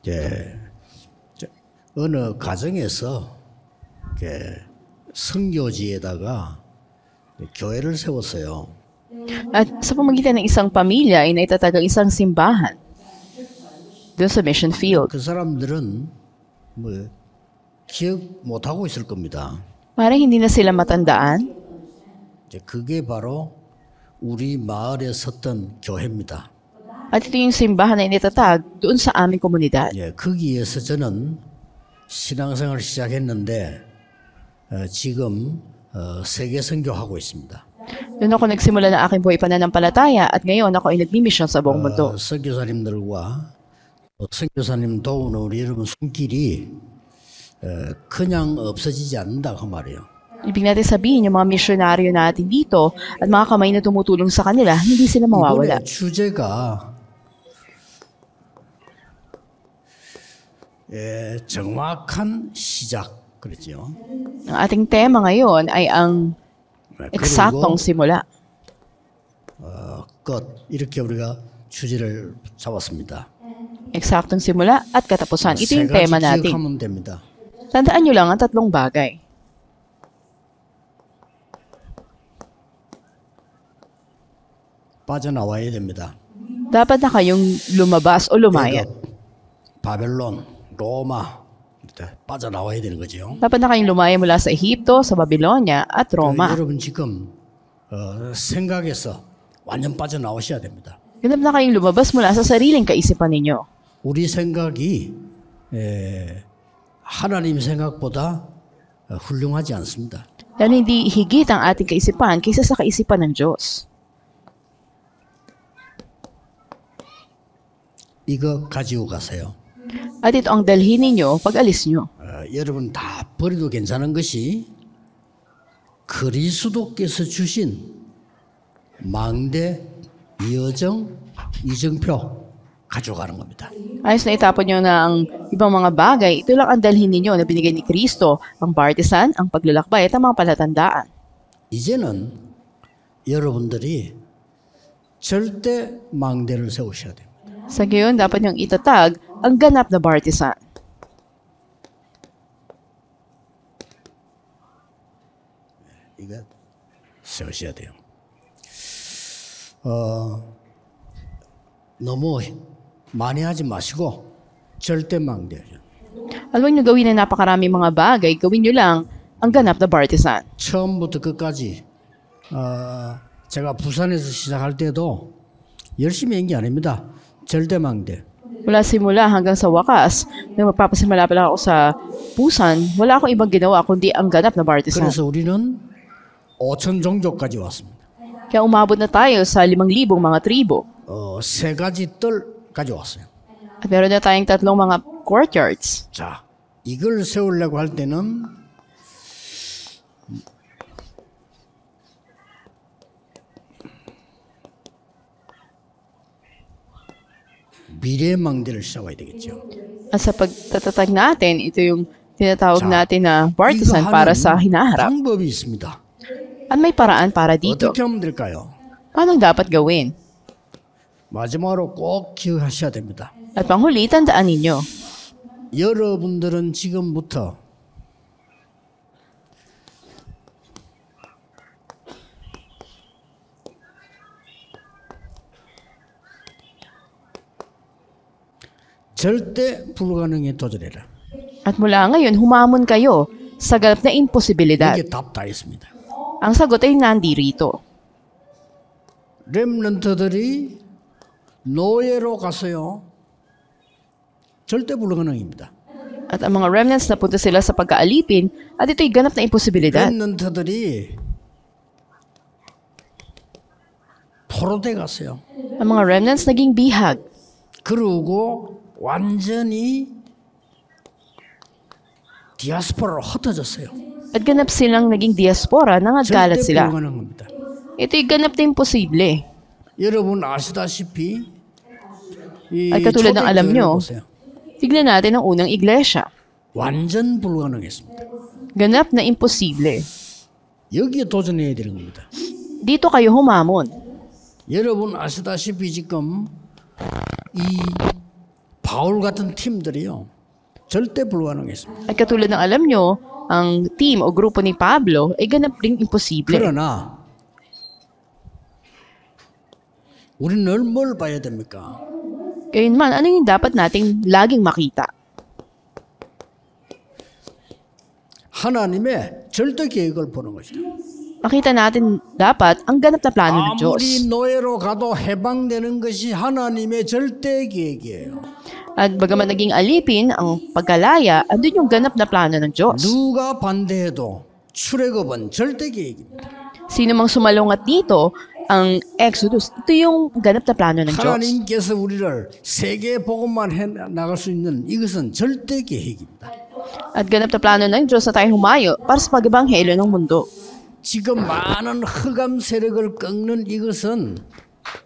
예, 어느 가정에서 선교지에다가 교회를 세웠어요. At sa pamamagitan ng isang pamilya ay naitatag ang isang simbahan doon sa mission field. 그 사람들은 뭐 기억 못 하고 있을 겁니다. Parang hindi na sila matandaan. 이제 그게 바로 우리 마을에 섰던 교회입니다. At ito yung simbahan na initatag doon sa aming komunidad. 예, 거기에서 저는 신앙생활을 시작했는데 지금 세계 선교하고 있습니다. Doon ako nagsimula na aking buhay pananampalataya at ngayon ako ay nagmimisyon sa buong mundo. 선교사님들과 선교사님 도우는 우리 여러분 손길이 그냥 없어지지 않는다 그 말이에요. Ibig natin sabihin, yung mga misyonaryo natin dito at mga kamay na tumutulong sa kanila, hindi sila mawawala. 이번에 주제가 정확한 시작 그랬죠. Ang ating tema ngayon ay ang eksaktong simula. 끝 이렇게 우리가 주제를 잡았습니다. Eksaktong simula at katapusan. Ito 세 yung 가지 tema natin. 기억하면 됩니다. Tandaan nyo lang ang tatlong bagay. 빠져나와야 됩니다. Dapat na kayong lumabas o lumaya. 애굽, 바벨론, 로마 빠져나와야 되는 거죠. Dapat na kayong lumaya mula sa Ehipto, sa Babylonia at Roma. 여러분 지금 생각에서 완전 빠져나오셔야 됩니다. Ganap na kayong lumabas mula sa sariling kaisipan ninyo. 우리 생각이 하나님 생각보다 훌륭하지 않습니다. Dahil hindi higit ang ating kaisipan kaysa sa kaisipan ng Diyos. 이거 가지고 가세요. At ito ang dalhin ninyo pag alis nyo. 여러분 다 버려도 괜찮은 것이 그리스도께서 주신 망대, 여정, 이정표 가져가는 겁니다. Ayos na itapon nyo na ang ibang mga bagay, ito lang ang dalhin ninyo na binigay ni Kristo, ang partisan, ang paglalakbay at ang mga palatandaan. 이제는 여러분들이 절대 망대를 세우셔야 됩니다. Sa gayon, dapat niyong itatag ang ganap na partisan. 이거 세우셔야 돼요. 너무 많이 하지 마시고 절대 망대요. At huwag niyo gawin na napakaraming mga bagay, gawin niyo lang ang ganap na partisan. 처음부터 끝까지 제가 부산에서 시작할 때도 열심히 한 게 아닙니다. 절대 망대. Mula simula hanggang sa wakas, nang magpapasimula pala ako sa Busan, wala akong ibang ginawa kundi ang ganap na partisan. 그래서 우리는 5천 종족까지 왔습니다. Kaya umabot na tayo sa 5,000 mga tribo. 세 가지 뜰까지 왔어요. At meron na tayong tatlong mga courtyards. 자, 이걸 세우려고 할 때는 미래 망대를 세워야 되겠죠. At sa pagtatatag natin, ito yung tinatawag 자, natin na 이거 partisan para sa 하는 hinaharap. 방법이 있습니다. At may paraan para dito. 어떻게 하면 될까요? Paano dapat gawin? 마지막으로 꼭 기억하셔야 됩니다. At panghuli, tandaan ninyo. 여러분들은 지금부터 절대 불가능에 도전해라. At mula ngayon, humamon kayo sa ganap na imposibilidad. 이게 답 다 있습니다. Ang sagot ay nandirito. 렘넌트들이 노예로 갔어요. 절대 불가능입니다. At ang mga remnants napunta sila sa pagkaalipin at ito'y ganap na imposibilidad. 렘넌트들이 포로돼 갔어요. Ang mga remnants naging bihag. 그러고 완전히 디아스포라로 흩어졌어요. At ganap silang naging diaspora nang nagkalat 절대 sila. 불가능합니다. Ito'y ganap na imposible. 여러분 아시다시피 이 At katulad ng alam 초대교회를 nyo, 보세요. tignan natin ang unang iglesia. 완전 불가능했습니다. Ganap na imposible. 여기에 도전해야 되는 겁니다. Dito kayo humamon. 여러분 아시다시피 지금 이 바울 같은 팀들이요. 절대 불가능했습니다. At katulad ng alam nyo, ang team o grupo ni Pablo ay ganap ring imposible. 그러나 우리는 뭘 봐야 됩니까? Gayunman, ano yung dapat nating laging makita? 하나님의 절대 계획을 보는 것이다. Makita natin dapat ang ganap na plano ng Diyos. 아무리 노예로 가도 해방되는 것이 하나님의 절대 계획이에요. At bagaman naging alipin ang pagkalaya, andun yung ganap na plano ng Diyos. 누가 반대해도 출애굽은 절대 계획입니다. Sino mang sumalungat dito, ang Exodus, ito yung ganap na plano ng Diyos. 하나님께서 우리를 세계 복음만 해 나갈 수 있는 이것은 절대 계획입니다. At ganap na plano ng Diyos na tayo humayo para sa pag-ebanghelyo ng mundo. 지금 많은 흑암 세력을 꺾는 이것은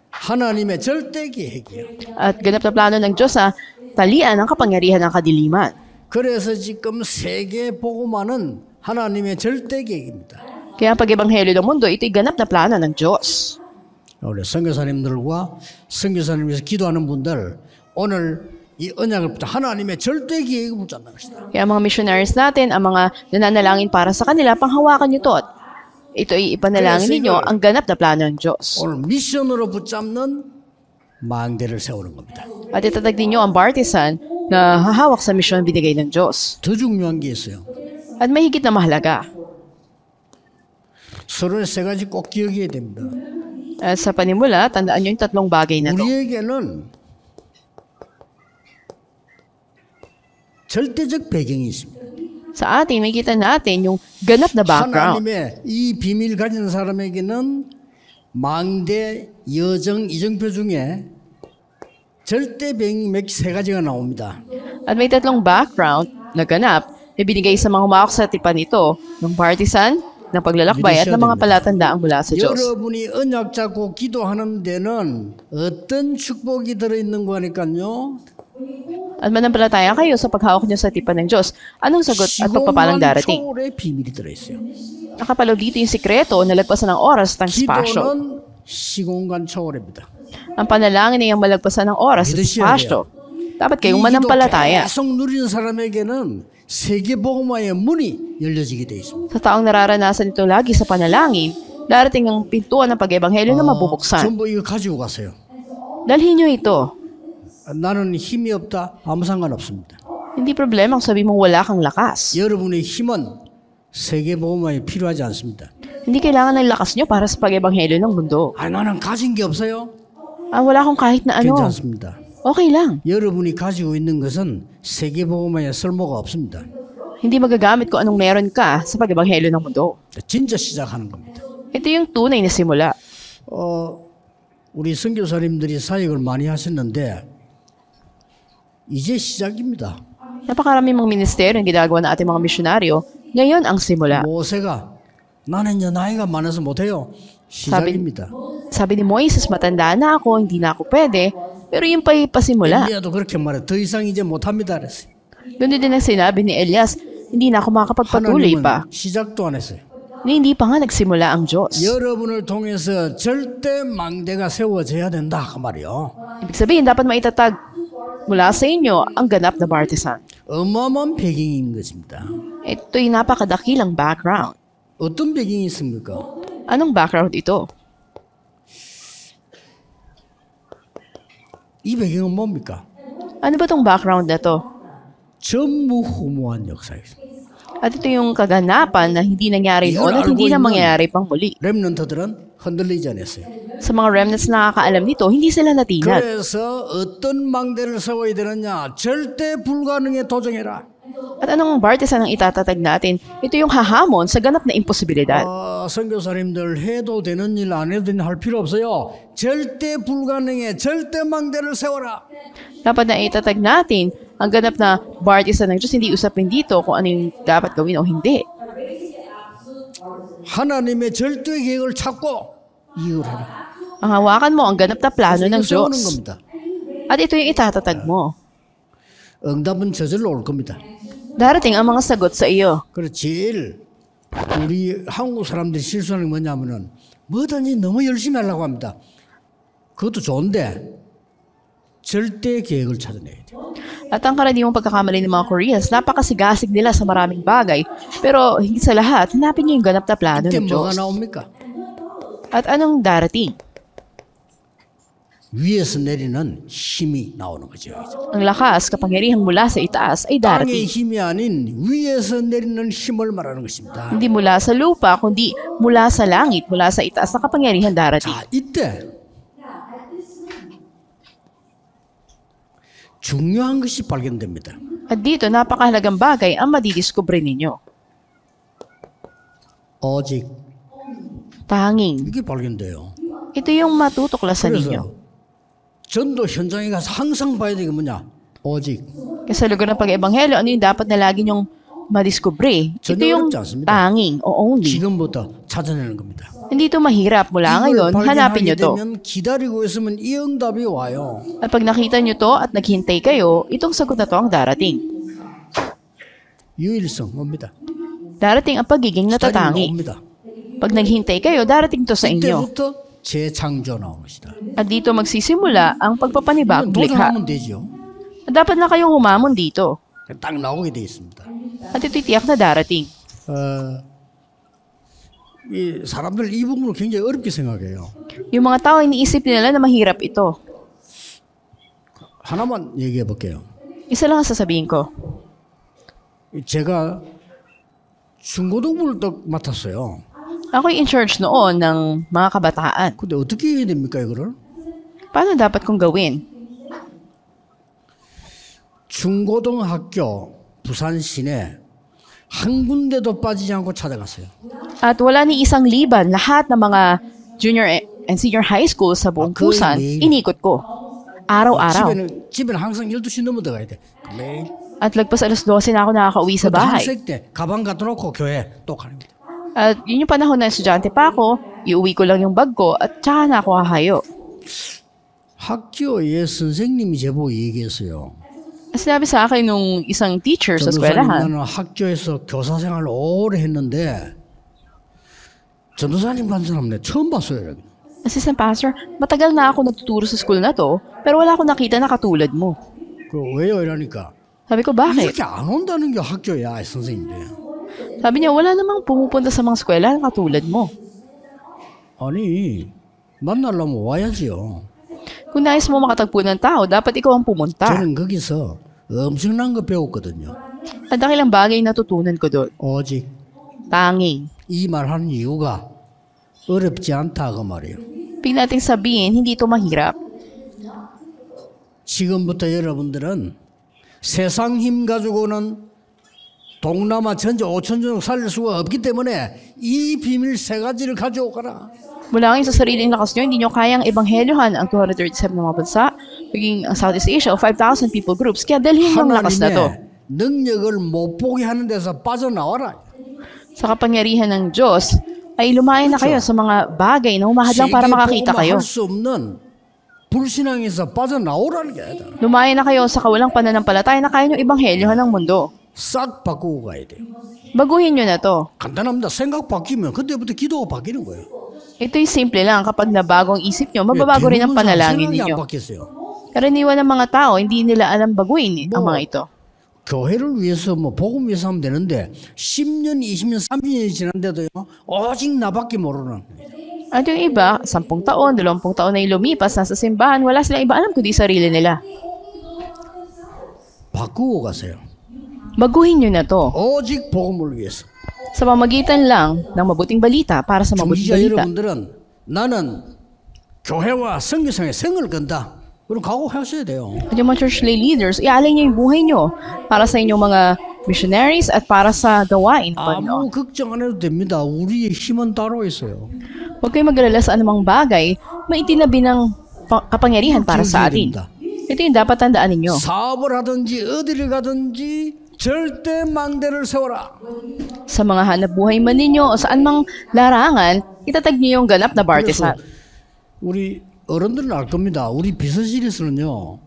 하나님의 절대 계획이에요. At ganap na plano ng Diyos na talian ang kapangyarihan ng kadiliman. 그래서 지금 세계 복음화는 하나님의 절대 계획입니다. Kaya ang pag-ebanghelyo ng mundo, ito'y ganap na plano ng Diyos. 우리 선교사님들과 선교사님께서 기도하는 분들 오늘 이 언약을 붙잡 하나님의 절대 계획을 붙잡는 것이다. Kaya mga missionaries natin, ang mga nananalangin para sa kanila, panghawakan nyo to. Ito'y ipanalangin ninyo ang ganap na plano ng Diyos. 오늘 미션으로 붙잡는 망대를 세우는 겁니다. At itatag ninyo ang partisan na hahawak sa misyon binigay ng Diyos. 더 중요한 게 있어요. At may higit na mahalaga. 서론의 세 가지 꼭 기억해야 됩니다. At sa panimula, tandaan nyo yung tatlong bagay na to. 우리에게는 절대적 배경이 있습니다. Sa atin, makikita natin yung ganap na background. 하나님의 이 비밀 가진 사람에게는 망대, 여정, 이정표 중에 절대 배경이 세 가지가 나옵니다. At may tatlong background na ganap na binigay sa mga humawak sa tipan nito, ng partisan, ng paglalakbay at ng mga palatandaang mula sa Diyos. 여러분이 언약 잡고 기도하는 데는 어떤 축복이 들어있는 거니까요. At manampalataya kayo sa paghawak niyo sa tipan ng Diyos. Anong sagot at pagpapalang 시공간 darating? 초월의 비밀이 들어있어요. Nakapalaw dito yung sikreto na lagpasan ng oras at ng spasyo. 기도는 시공간 초월입니다. Ang panalangin ay ang malagpasan ng oras at 믿으셔야 spasyo. Dapat 이 kayong 기도 manampalataya. 계속 누리는 사람에게는 세계 복음화의 문이 열려지게 돼 있습니다. Sa taong nararanasan ito lagi sa panalangin, darating ang pintuan ng pag-ebanghelyo na mabubuksan. 전부 이거 가지고 가세요. Dalhin nyo ito. 나는 힘이 없다. 아무 상관없습니다. Hindi problema kung sabi mong wala kang lakas. 여러분의 힘은 세계 복음화에 필요하지 않습니다. Hindi kailangan ng lakas nyo para sa pag-ebanghelyo ng mundo. 나는 가진 게 없어요. Wala akong kahit na ano. 괜찮습니다. Okay lang. 여러분이 가지고 있는 것은 세계 복음화에 쓸모가 없습니다. Hindi magagamit kung anong meron ka sa pag-ebanghelyo ng mundo. 진짜 시작하는 겁니다. Ito yung tunay na simula. 우리 선교사님들이 사역을 많이 하셨는데 이제 시작입니다. Napakarami mga ministeryo ang ginagawa ng ating mga misyonaryo. Ngayon ang simula. 모세가 나는 이제 나이가 많아서 못해요. 시작입니다. Sabi ni Moises, matanda na ako, hindi na ako pwede. Pero yung pa'y pasimula. 엘리야도 그렇게 말해. 더 이상 이제 못합니다. 그랬어요. Ganun din ang sinabi ni Elias, hindi na ako makakapagpatuloy pa. 하나님은 시작도 안 했어요. Hindi pa nga nagsimula ang Diyos. 여러분을 통해서 절대 망대가 세워져야 된다 그 말이요. Ibig sabihin, dapat maitatag mula sa inyo ang ganap na partisan. 어마어마한 배경인 것입니다. Ito'y napakadakilang background. 어떤 배경이 있습니까? Anong background ito? 이 배경은 뭡니까? Ano ba tong background na to? 전무후무한 역사입니다. At ito yung kaganapan na hindi nangyari noon at hindi na mangyayari pang muli. 렘넌트들은 흔들리지 않았어요. Sa mga remnants na nakakaalam nito, hindi sila natinag. 그래서 어떤 망대를 세워야 되느냐? 절대 불가능에 도전해라. At anong partisan ang itatatag natin? Ito yung hahamon sa ganap na imposibilidad. 선교사님들 해도 되는 일 안 해도 되는 할 필요 없어요. 절대 불가능에 절대 망대를 세워라. Dapat na itatag natin ang ganap na partisan ng Diyos. Hindi usapin dito kung ano yung dapat gawin o hindi. 하나님의 절대 계획을 찾고 이걸 해라. Ang hawakan mo ang ganap na plano ng 이거 세우는 Diyos. 겁니다. At ito yung itatatag mo. 응답은 저절로 올 겁니다. Darating ang mga sagot sa iyo. 그래서 제일 우리 한국 사람들이 실수하는 게 뭐냐면은 뭐든지 너무 열심히 하려고 합니다. 그것도 좋은데 절대 계획을 찾아내야 돼요. At ang karaniwang pagkakamali ng mga Koreans, napakasigasig nila sa maraming bagay. Pero higit sa lahat, hanapin niyo yung ganap na plano 이때 ng 뭐가 Diyos. 나옵니까? At anong darating? 위에서 내리는 힘이 나오는 거죠. Ang lakas, kapangyarihang mula sa itaas ay 땅의 darating. 힘이 아닌 위에서 내리는 힘을 말하는 것입니다. Hindi mula sa lupa, kundi mula sa langit, mula sa itaas na kapangyarihan darating. 자, 이때 중요한 것이 발견됩니다. At dito, napakahalagang bagay ang madidiskubre ninyo. 오직 Tanging. 이게 발견돼요. Ito yung matutuklasan ninyo. 그래서 전도 현장에 가서 항상 봐야 되는 게 뭐냐? 오직. Kasi sa lugar ng pag-ebanghelyo, ano yung dapat na lagi nyong madiskubre? Ito 전혀 yung 어렵지 않습니다. tanging o only. 지금부터 찾아내는 겁니다. Hindi ito mahirap. Mula ngayon, hanapin nyo 발견하게 to. 되면 기다리고 있으면 이 응답이 와요. At pag nakita nyo to at naghintay kayo, itong sagot na to ang darating. 유일성 옵니다. Darating ang pagiging 기다리면 natatangi. 옵니다. Pag naghintay kayo, darating to sa inyo. 이때부터 재창조 나오는 것이다. At dito magsisimula ang pagpapanibagong likha. 도전하면 되죠. At dapat na kayong humamon dito. 딱 나오게 돼 있습니다. At ito'y tiyak na darating. 이 사람들 이 부분을 굉장히 어렵게 생각해요. Yung mga tao, iniisip nila na mahirap ito. 하나만 얘기해 볼게요. Isa lang ang sasabihin ko. 제가 중고등부를 또 맡았어요. Ako'y in charge noon ng mga kabataan. 근데 어떻게 해야 됩니까 이거를? Paano dapat kong gawin? 중고등학교 부산 시내 한 군데도 빠지지 않고 찾아갔어요. At wala ni isang liban, lahat ng mga junior and senior high school sa buong 거의 Busan, 매일. inikot ko. Araw-araw. 집에는 항상 12시 넘어 들어가야 돼. 매일. At lagpas alas 12 na ako nakakauwi sa bahay. 한색 때 가방 갖다 놓고 교회 또 가는 거예요. At yun yung panahon na estudyante pa ako, iuwi ko lang yung bag ko at tsaka na ako hahayo. 학교에 선생님이 제보고 얘기했어요. Sinabi sa akin nung isang teacher sa 전도사님 eskwelahan, 나는 학교에서 교사 생활을 오래 했는데 전도사님 같은 사람 내가 처음 봤어요. Assistant Pastor, matagal na ako nagtuturo sa school na to, pero wala akong nakita na katulad mo. 그 왜요? 이러니까 Sabi ko, bakit? 이렇게 안 온다는 게 학교야 선생님들. Sabi niya, wala namang pumupunta sa mga eskwela na katulad mo. 아니 만나려면 와야지요. Kung nais mo makatagpo ng tao, dapat ikaw ang pumunta. 저는 거기서 엄청난 거 배웠거든요. At dakilang bagay natutunan ko doon. 오직 Tanging. 이 말하는 이유가 어렵지 않다 그 말이에요. Pig nating sabihin, hindi ito mahirap. 지금부터 여러분들은 세상 힘 가지고는 동남아 전체 5천 종 살릴 수가 없기 때문에 이 비밀 세 가지를 가지고 가라. Mula ngayon sa sariling lakas nyo, hindi nyo kayang ebanghelyohan ang 237 na mga bansa, maging ang Southeast Asia o 5,000 people groups. Kaya dalhin yung lakas na to. 하나님의 능력을 못 보게 하는 데서 빠져나와라. Sa kapangyarihan ng Diyos, ay lumayan na kayo sa mga bagay na humahadlang para makakita kayo. 할수 없는 불신앙에서 빠져나오라는 게 아니다. Lumayan na kayo sa kawalang pananampalataya na kaya nyo ebanghelyohan ng mundo. 싹 바꾸고 가야 돼요. Baguhin nyo na to. 간단합니다. 생각 바뀌면 그때부터 기도가 바뀌는 거예요. Ito'y simple lang. Kapag nabago ang isip nyo, mababago rin ang 대부분 사람 panalangin 생각이 안 ninyo. 바뀌었어요. Karaniwan ng mga tao, hindi nila alam baguhin ang mga ito. 교회를 위해서 뭐 복음 위해서 하면 되는데 10년, 20년, 30년이 지났는데도요. 오직 나밖에 모르는. At yung iba, 10 taon, 20 taon na yung lumipas, nasa simbahan, wala silang iba alam kundi sarili nila. 바꾸고 가세요. Baguhin nyo na to. 오직 복음을 위해서. Sa pamagitan lang ng mabuting balita para sa mabuting 중지자 balita. 여러분들은 나는 교회와 선교상에 생을 건다. 그럼 각오하셔야 돼요. At yung mga church lay leaders, ialay nyo yung buhay nyo para sa inyong mga missionaries at para sa gawain ng Panginoon. 아무 걱정 안 해도 됩니다. 우리의 힘은 따로 있어요. Huwag kayong mag-alala sa anumang bagay, may itinabi ng kapangyarihan para sa atin. Ito yung dapat tandaan ninyo. 사업을 하든지 어디를 가든지 절대 망대를 세워라. Sa mga hanap buhay man ninyo o saan mang larangan, itatag niyo yung ganap na bartisan. 우리 어른들은 알 겁니다. 우리 비서실에서는요.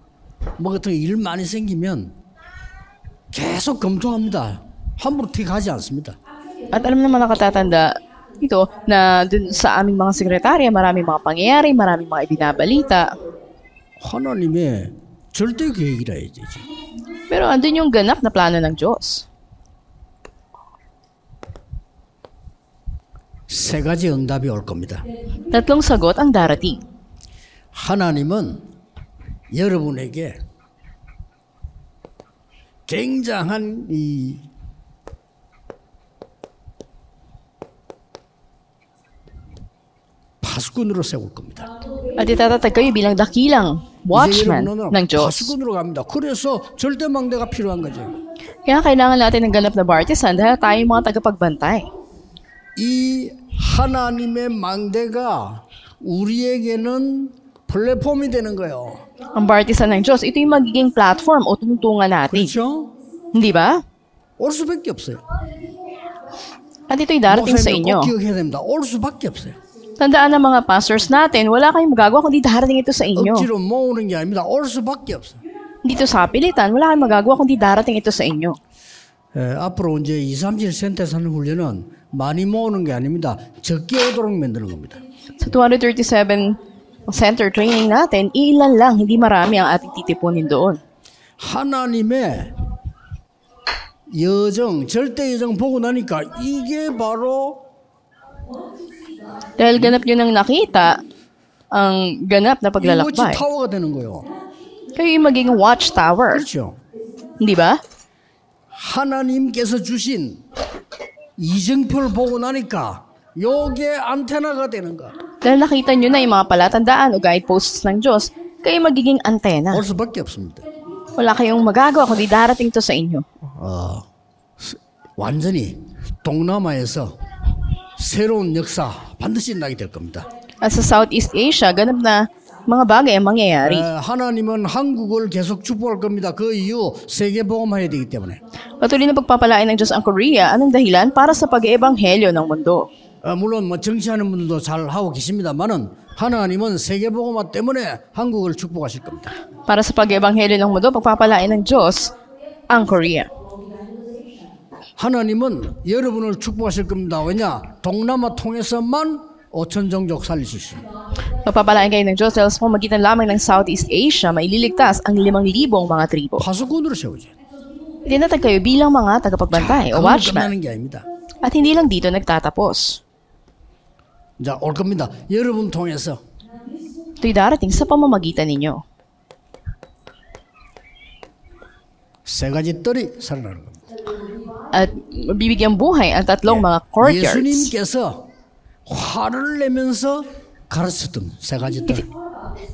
뭐 같은 일 많이 생기면 계속 검토합니다. 함부로 튀가지 않습니다. At alam naman nakatatanda ito na dun sa aming mga sekretarya, maraming mga pangyayari, maraming mga ibinabalita. 하나님의 절대 계획이라 해야지. Pero andun yung ganap na plano ng Diyos. 세 가지 응답이 올 겁니다. Tatlong sagot ang darating. 하나님은 여러분에게 굉장한 이 파수꾼으로 세울 겁니다. At itatatag kayo bilang dakilang watchman ng Diyos. 파수꾼으로 갑니다. 그래서 절대망대가 필요한 거죠. Kaya kailangan natin ng ganap na partisan dahil tayo yung mga tagapagbantay. 이 하나님의 망대가 우리에게는 플랫폼이 되는 거예요. Ang partisan ng Diyos, ito yung magiging platform o tungtungan natin. 그렇죠? Hindi ba? 올 수밖에 없어요. At ito'y darating sa 목사님들 inyo. 꼭 기억해야 됩니다. 올 수밖에 없어요. Tandaan ng mga pastors natin, wala kayong magagawa kundi darating ito sa inyo. 억지로 모으는 게 아닙니다. 올 수밖에 없어요. Dito sa pilitan, wala kayong magagawa kundi darating ito sa inyo. 앞으로 이제 2, 3질 센터 사는 훈련은 많이 모으는 게 아닙니다. 적게 오도록 만드는 겁니다. Sa 237 center training natin, ilan lang, hindi marami ang ating titipunin doon. 하나님의 여정, 절대 여정 보고 나니까 이게 바로 Dahil ganap nyo nang nakita ang ganap na 이워치 paglalakbay. 타워가 되는 거예요. Kayo yung magiging watchtower. 그렇죠. Hindi ba? 하나님께서 주신 이정표를 보고 나니까 요게 안테나가 되는 거. Dahil nakita nyo na yung mga palatandaan o guideposts ng Diyos, kayo magiging antena. 올 수밖에 없습니다. Wala kayong magagawa kundi darating to sa inyo. 완전히 동남아에서 새로운 역사 반드시 일어나게 될 겁니다. At sa Southeast Asia, ganap na mga bagay ang mangyayari. 하나님은 한국을 계속 축복할 겁니다. 그 이유 세계복음화해야 되기 때문에. Patuloy na pagpapalain ng Diyos ang Korea. Anong dahilan? Para sa pag-eebanghelyo ng mundo. 물론 뭐 정치하는 분들도 잘 하고 계십니다만은 하나님은 세계복음화 때문에 한국을 축복하실 겁니다. Para sa pag-eebanghelyo ng mundo, pagpapalain ng Diyos ang Korea. 하나님은 여러분을 축복하실 겁니다. 왜냐? 동남아 통해서만 5천 종족 살릴 수 있습니다. Pagpapalain kayo ng Diyos dahil sa pamagitan lamang ng Southeast Asia, maililigtas ang 5,000 mga tribo. 파수꾼으로 세우죠. Itinatag kayo bilang mga tagapagbantay o 그건 watchman. 끝나는 게 아닙니다. At hindi lang dito nagtatapos. 자, 올 겁니다. 여러분 통해서 Ito'y darating sa pamamagitan ninyo. 세 가지 뜰이 살아나는 겁니다. At bibigyan buhay ang tatlong mga courtyards. 예수님께서 화를 내면서 가르쳤던 세 가지 뜰.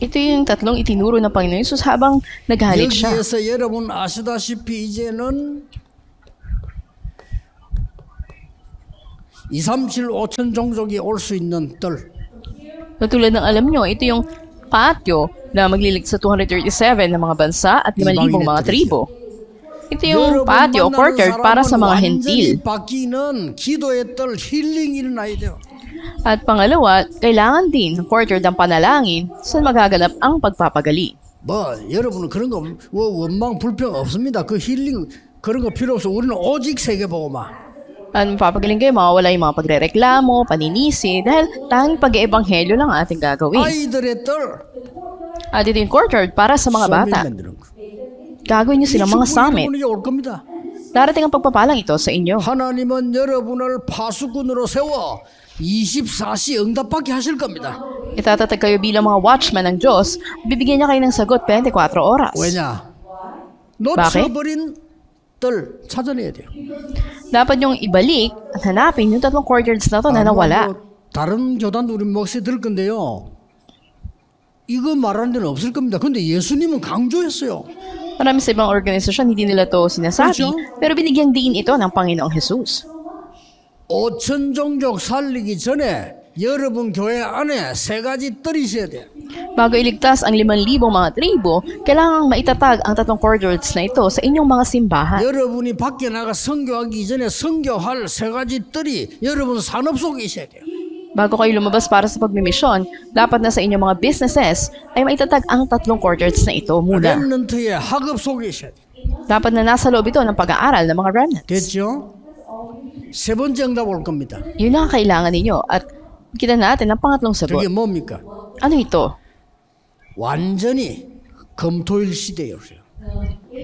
Ito yung tatlong itinuro ng Panginoon Jesus habang naghalit siya. 여기에서 여러분 아시다시피 이제는 2, 3, 7, 5천 종족이 올 수 있는 뜰. Tulad ng alam nyo, ito yung patio na maglilig sa 237 ng mga bansa at 5,000 mga tribo. Ito yung patio o courtyard para sa mga hentil. 완전히 바뀌는 기도의 뜰, 힐링이 일어나야 돼요. At pangalawa, kailangan din ng courtyard ng panalangin saan magaganap ang pagpapagaling. 뭐 여러분은 그런 거 원망 불평 없습니다. 그 힐링 그런 거 필요 없어. 우리는 오직 세계복음화. At mapapagaling kayo, mawawala yung mga pagrereklamo, paninisi, dahil tanging pag-eebanghelyo lang ang ating gagawin. 아이들의 뜰. At ito yung courtyard para sa mga bata. 만드는 거. Gagawin nyo silang mga summit. 여러분에게 올 겁니다. Darating ang pagpapalang ito sa inyo. 하나님은 여러분을 파수꾼으로 세워 24시 응답받게 하실 겁니다. Itatatag kayo bilang mga watchman ng Diyos, bibigyan niya kayo ng sagot 24 oras. 왜냐? 놓쳐버린 뜰 찾아내야 돼요. Dapat niyong ibalik at hanapin yung tatlong courtyards na to na nawala. 다른 교단도 우리 목사님 들을 건데요. 이거 말하는 데는 없을 겁니다. 근데 예수님은 강조했어요. Marami sa ibang organisasyon, hindi nila to sinasabi, 그렇죠? pero binigyang diin ito ng Panginoong Jesus. 5천 종족 살리기 전에 여러분 교회 안에 세 가지 뜰이 있어야 돼요. Bago iligtas ang 5,000 mga tribo, kailangang maitatag ang tatlong courtyards na ito sa inyong mga simbahan. 여러분이 밖에 나가 선교하기 전에 선교할 세 가지 뜰이 여러분 산업 속에 있어야 돼요. Bago kayo lumabas para sa pagmimisyon, dapat na sa inyong mga businesses ay maitatag ang tatlong courtyards na ito muna. 렘넌트의 학업 속에 있어야 돼요. Dapat na nasa loob ito ng pag-aaral ng mga remnants. 됐죠? 세 번째 응답 올 겁니다. Yun ang kailangan ninyo. At kita natin ang pangatlong sagot. 그게 뭡니까? Ano ito? 완전히 검토일 시대예요.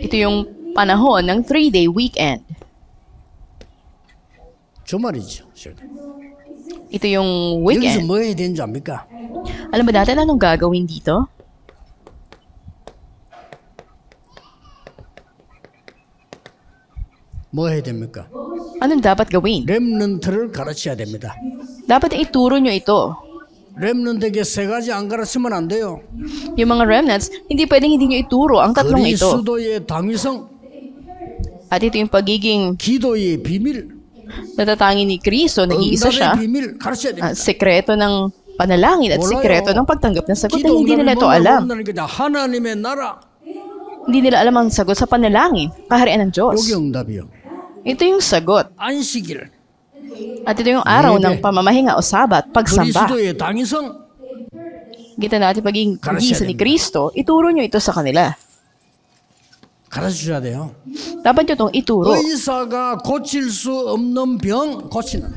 Ito yung panahon ng 3-day weekend. 주말이죠. Ito yung 여기서 weekend. 뭐 해야 되는지 압니까? Alam ba natin anong gagawin dito? 뭐 해야 됩니까? Anong dapat gawin? 렘넌트를 가르쳐야 됩니다. Dapat ituro nyo ito. 렘넌트에게 세 가지 안 가르치면 안 돼요. Yung mga remnants, hindi pwedeng hindi nyo ituro ang tatlong ito. 그리스도의 당위성, At ito yung pagiging 기도의 비밀, natatangi ni Kristo, nag-iisa siya, 응답의 비밀 가르쳐야 됩니다. sekreto ng panalangin at Wala sekreto yun. ng pagtanggap ng sagot na 기도 hindi nila ito 응답이 alam. 뭔다는 거냐? 하나님의 나라, Hindi nila alam ang sagot sa panalangin, kaharian ng Diyos. 여기 응답이요. Ito yung sagot. 안식일, At ito yung araw ng pamamahinga o sabat, pagsamba. 그리스도의 당위성, Kita natin pagiging gisa ni Kristo, ituro nyo ito sa kanila. 가르쳐줘야 돼요. Dapat nyo itong ituro. 의사가 고칠 수 없는 병 고치는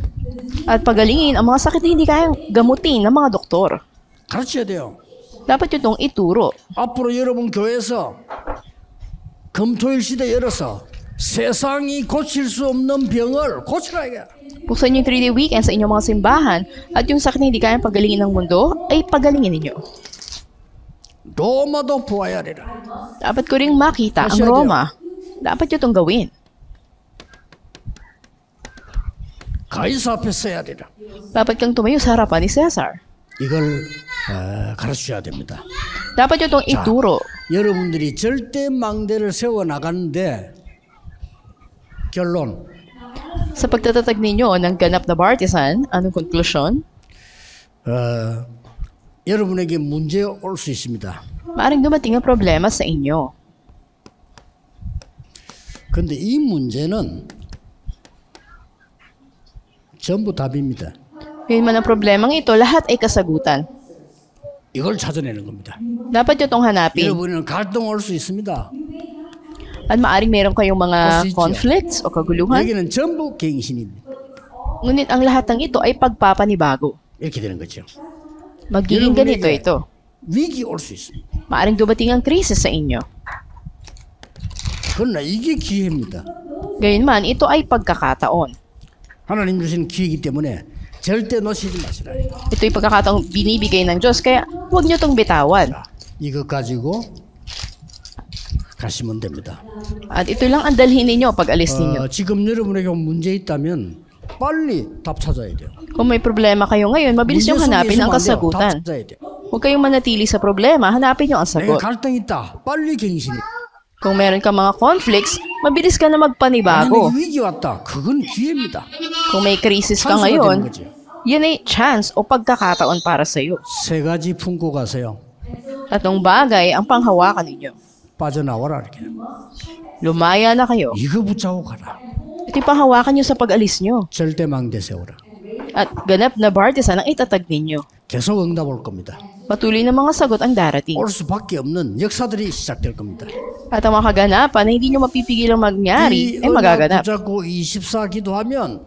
At pagalingin ang mga sakit na hindi kayang gamutin ng mga doktor. 가르쳐야 돼요. Dapat nyo itong ituro. 앞으로 여러분 교회에서 금토일 시대 열어서 세상이 고칠 수 없는 병을 고치라 이게. Buksan nyo yung 3-day weekend sa inyong mga simbahan at yung sakit na hindi kayang pagalingin ng mundo, ay pagalingin ninyo. 로마도 보아야 하리라. Dapat ko ring makita ang Roma. Dapat nyo itong gawin. 가이사 앞에 서야 하리라. Dapat kang tumayo sa harapan ni Cesar. 이걸 가르쳐야 됩니다. Dapat nyo itong ituro. 여러분들이 절대 망대를 세워 나가는데 결론 Sa pagtatatag ninyo ng ganap na partisan, anong konklusyon? 여러분에게 문제 올 수 있습니다. Maaring dumating ang problema sa inyo. 그런데 이 문제는 전부 답입니다. Yun man ang problemang ito, lahat ay kasagutan. 이걸 찾아내는 겁니다. Dapat nyo itong hanapin. 여러분은 갈등 올 수 있습니다. At maaring meron kayong mga Kasi conflicts o kaguluhan. 여기는 전부 갱신입니다. Ngunit ang lahat ng ito ay pagpapanibago. 이렇게 되는 거죠. Magiging ganito ito. 위기 올 수 있습니다. Maaring dumating ang krisis sa inyo. 그러나 이게 기회입니다. Gayunman, ito ay pagkakataon. 하나님 주신 기회이기 때문에 절대 놓치지 마시라. Ito ay pagkakataong binibigay ng Diyos, kaya huwag nyo itong bitawan. 이것 가지고 가시면 됩니다. At ito lang ang dalhin ninyo pag alis ninyo. 지금 여러분에게 문제 있다면 빨리 답 찾아야 돼요. Kung may problema kayo ngayon, mabilis yung hanapin ang 답 kasagutan. 찾아야 돼요. Huwag kayong manatili sa problema, hanapin nyo ang 내가 sagot. 갈등 있다. 빨리 갱신. Kung meron ka mga conflicts, mabilis ka na magpanibago. 만약에 위기 왔다. 그건 기회입니다. Kung may krisis ka 찬스가 되는 ngayon, 거죠. yan ay chance o pagkakataon para sa iyo. 세 가지 품고 가세요. Tatlong bagay ang panghawakan ninyo. 빠져나와라 이렇게. Lumaya na kayo. 이거 붙잡고 가라. Ito yung panghawakan nyo sa pag-alis nyo. 절대 망대 세워라. At ganap na partisan ang itatag ninyo. 계속 응답 올 겁니다. Patuloy na mga sagot ang darating. 올 수밖에 없는 역사들이 시작될 겁니다. At ang mga kaganapan na hindi nyo mapipigilang 이 mangyari ay 언약 magaganap. 붙잡고 24 기도하면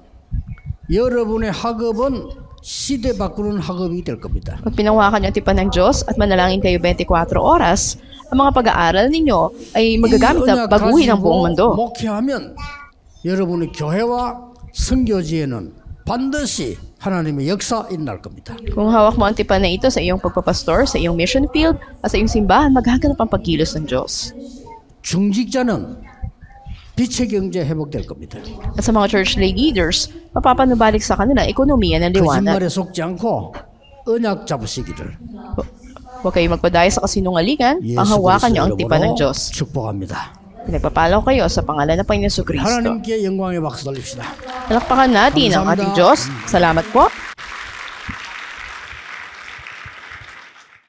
여러분의 학업은 시대 바꾸는 학업이 될 겁니다. Pag pinawakan nyo ang tipan ng Diyos at manalangin kayo 24 oras, ang mga pag-aaral ninyo ay magagamit na baguhin ang buong mundo. 목회하면 여러분의 교회와 선교지에는 반드시 하나님의 역사 일어날 겁니다. Kung hawak mo ang tipan na ito sa iyong pagpapastor, sa iyong mission field, at sa iyong simbahan, maghaganap ang pagkilos ng Diyos. 중직자는 빛의 경제 회복될 겁니다. At sa mga church leaders, mapapanubalik sa kanila ang ekonomiya ng liwanag. 거짓말에 속지 않고 언약 잡으시기를 Huwag kayong magpadaya sa kasinungalingan, 예수 panghawakan niyo ang 그리스도 tipan ng 이름으로 Diyos. 축복합니다. Pinagpapalaw kayo sa pangalan ng Panginoon Kristo. 하나님께 영광의 박수 돌립시다. Palakpakan natin ang ating Diyos. Salamat po.